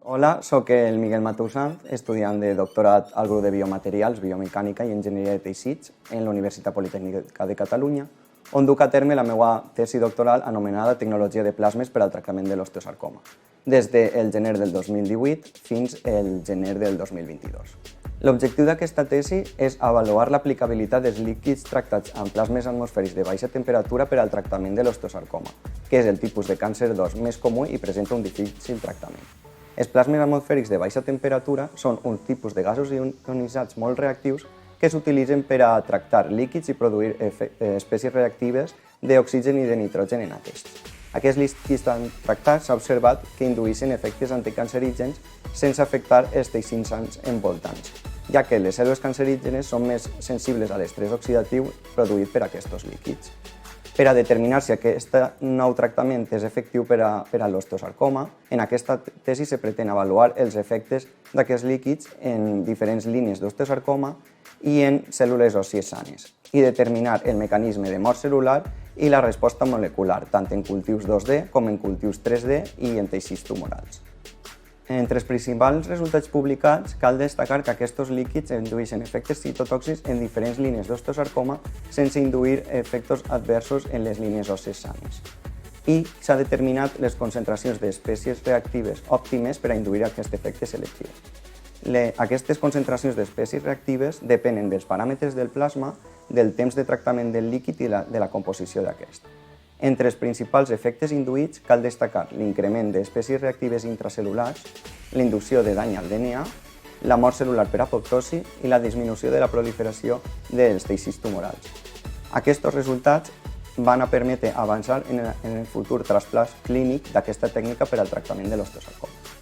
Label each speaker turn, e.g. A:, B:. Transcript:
A: Hola, sóc el Miguel Mateu Sanz, estudiant de doctorat al grup de Biomaterials, Biomecànica i Enginyeria de Teixits en la Universitat Politècnica de Catalunya, on duc a terme la meva tesi doctoral anomenada Tecnologia de plasmes per al tractament de l'osteosarcoma, des del gener del 2018 fins al gener del 2022. L'objectiu d'aquesta tesi és avaluar l'aplicabilitat dels líquids tractats amb plasmes atmosfèrics de baixa temperatura per al tractament de l'osteosarcoma, que és el tipus de càncer d'os més comú i presenta un difícil tractament. Els plasmes atmosfèrics de baixa temperatura són un tipus de gasos ionitzats molt reactius que s'utilitzen per a tractar líquids i produir espècies reactives d'oxigen i de nitrogen en aquests. Aquests líquids tan tractats s'ha observat que indueixen efectes anticancerígens sense afectar els teixits sans envoltants, ja que les cèl·lules cancerígenes són més sensibles a l'estrès oxidatiu produït per aquests líquids. Per a determinar si aquest nou tractament és efectiu per a l'osteosarcoma, en aquesta tesi se pretén avaluar els efectes d'aquests líquids en diferents línies d'osteosarcoma i en cèl·lules òssies sanes, i determinar el mecanisme de mort cel·lular i la resposta molecular, tant en cultius 2D com en cultius 3D i en teixits tumorals. Entre els principals resultats publicats, cal destacar que aquests líquids indueixen efectes citotòxics en diferents línies d'osteosarcoma sense induir efectes adversos en les línies òssies sanes. I s'ha determinat les concentracions d'espècies reactives òptimes per a induir aquest efecte selectiu. Aquestes concentracions d'espècies reactives depenen dels paràmetres del plasma, del temps de tractament del líquid i de la composició d'aquest. Entre els principals efectes induïts cal destacar l'increment d'espècies reactives intracel·lulars, la inducció de dany al DNA, la mort cel·lular per apoptosi i la disminució de la proliferació dels teixits tumorals. Aquests resultats van permetre avançar en el futur trasplàs clínic d'aquesta tècnica per al tractament de l'osteosarcoma.